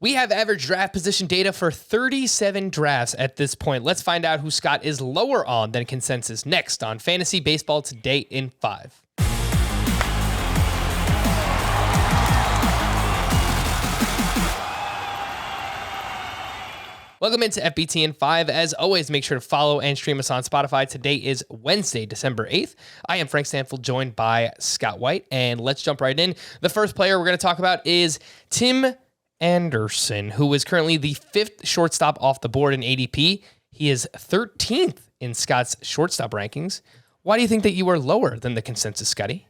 We have average draft position data for 37 drafts at this point. Let's find out who Scott is lower on than consensus next on Fantasy Baseball Today in 5. Welcome into FBT in 5. As always, make sure to follow and stream us on Spotify. Today is Wednesday, December 8th. I am Frank Stanfield, joined by Scott White, and let's jump right in. The first player we're going to talk about is Tim Anderson, who is currently the 5th shortstop off the board in ADP. He is 13th in Scott's shortstop rankings. Why do you think that you are lower than the consensus, Scotty?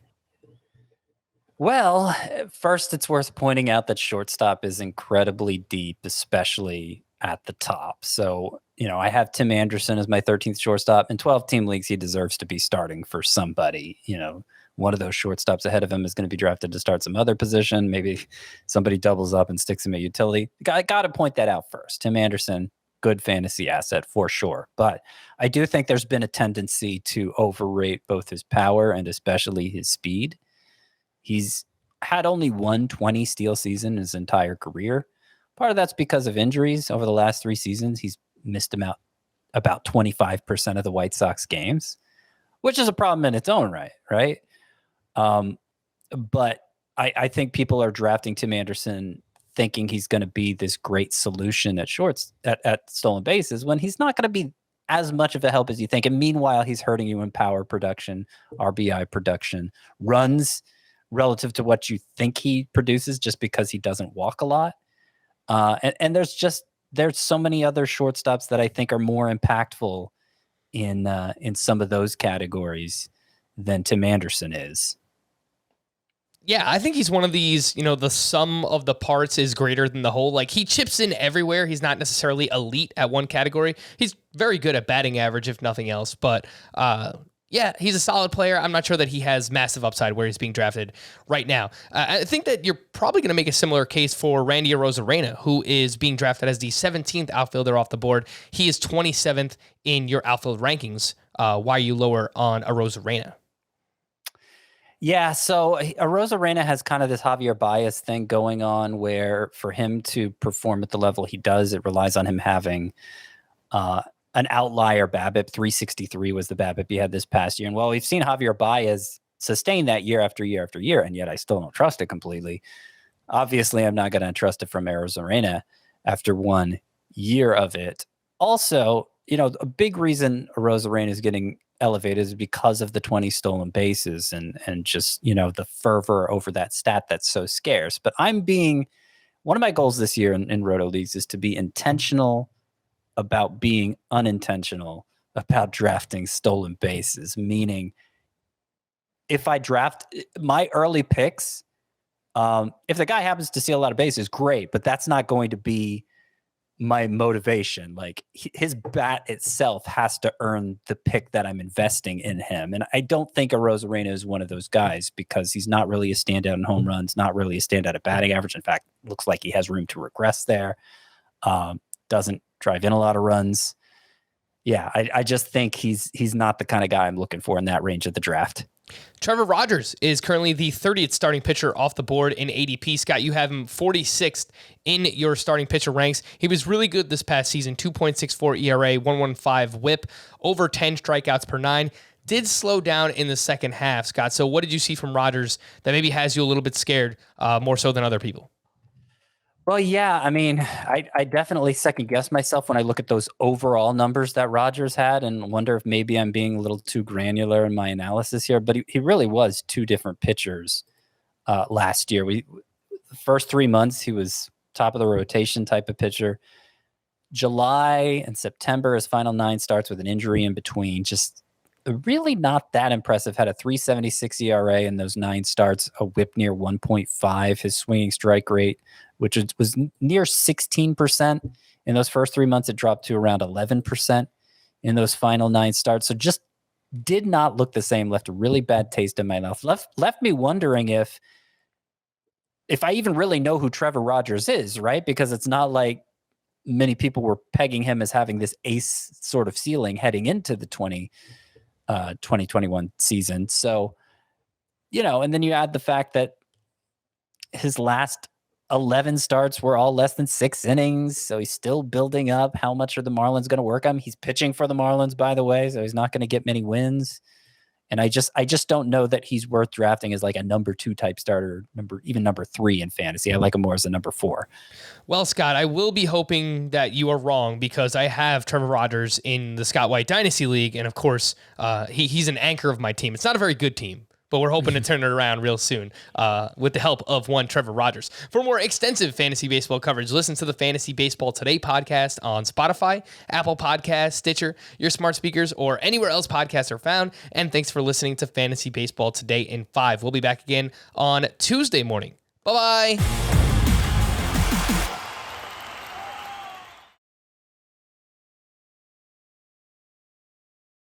Well, first, it's worth pointing out that shortstop is incredibly deep, especially at the top. So, I have Tim Anderson as my 13th shortstop. In 12-team leagues, he deserves to be starting for somebody. One of those shortstops ahead of him is going to be drafted to start some other position. Maybe somebody doubles up and sticks him at utility. I got to point that out first. Tim Anderson, good fantasy asset for sure. But I do think there's been a tendency to overrate both his power and especially his speed. He's had only one 20 steal season his entire career. Part of that's because of injuries. Over the last 3 seasons, he's missed about 25% of the White Sox games, which is a problem in its own right? But I think people are drafting Tim Anderson thinking he's going to be this great solution at shorts at stolen bases when he's not going to be as much of a help as you think. And meanwhile, he's hurting you in power production, RBI production, runs relative to what you think he produces just because he doesn't walk a lot. And there's so many other shortstops that I think are more impactful in some of those categories than Tim Anderson is. Yeah, I think he's one of these, the sum of the parts is greater than the whole. Like, he chips in everywhere. He's not necessarily elite at one category. He's very good at batting average, if nothing else. But, yeah, he's a solid player. I'm not sure that he has massive upside where he's being drafted right now. I think that you're probably going to make a similar case for Randy Arozarena, who is being drafted as the 17th outfielder off the board. He is 27th in your outfield rankings. Why are you lower on Arozarena? Yeah, so Arozarena has kind of this Javier Baez thing going on where for him to perform at the level he does, it relies on him having an outlier BABIP. 363 was the BABIP he had this past year. And while we've seen Javier Baez sustain that year after year after year, and yet I still don't trust it completely. Obviously, I'm not going to trust it from Arozarena after 1 year of it. Also, a big reason Arozarena is getting elevated is because of the 20 stolen bases and just, the fervor over that stat that's so scarce. But one of my goals this year in Roto Leagues is to be intentional about being unintentional about drafting stolen bases, meaning if I draft my early picks, if the guy happens to steal a lot of bases, great, but that's not going to be my motivation. Like, his bat itself has to earn the pick that I'm investing in him. And I don't think Arozarena is one of those guys because he's not really a standout in home runs, not really a standout at batting average. In fact, looks like he has room to regress there. Doesn't drive in a lot of runs. Yeah, I just think he's not the kind of guy I'm looking for in that range of the draft. Trevor Rogers is currently the 30th starting pitcher off the board in ADP. Scott, you have him 46th in your starting pitcher ranks. He was really good this past season, 2.64 ERA, 115 whip, over 10 strikeouts per 9. Did slow down in the second half, Scott. So what did you see from Rogers that maybe has you a little bit scared, more so than other people? Well, yeah, I mean, I definitely second guess myself when I look at those overall numbers that Rogers had and wonder if maybe I'm being a little too granular in my analysis here. But he really was 2 different pitchers last year. The first 3 months, he was top of the rotation type of pitcher. July and September, his final 9 starts with an injury in between. Just really not that impressive. Had a 3.76 ERA in those 9 starts, a whip near 1.5. His swinging strike rate, which was near 16% in those first 3 months, it dropped to around 11% in those final 9 starts. So just did not look the same. Left a really bad taste in my mouth. Left me wondering if I even really know who Trevor Rogers is, right? Because it's not like many people were pegging him as having this ace sort of ceiling heading into the 2021 season. So, and then you add the fact that his last 11 starts were all less than 6 innings, so he's still building up. How much are the Marlins going to work on? He's pitching for the Marlins, by the way, so he's not going to get many wins. And I just don't know that he's worth drafting as like a number 2 type starter, even number 3 in fantasy. I like him more as a number 4. Well, Scott, I will be hoping that you are wrong because I have Trevor Rogers in the Scott White Dynasty League. And of course, he's an anchor of my team. It's not a very good team, but we're hoping to turn it around real soon with the help of one Trevor Rogers. For more extensive fantasy baseball coverage, listen to the Fantasy Baseball Today podcast on Spotify, Apple Podcasts, Stitcher, your smart speakers, or anywhere else podcasts are found. And thanks for listening to Fantasy Baseball Today in 5. We'll be back again on Tuesday morning. Bye-bye.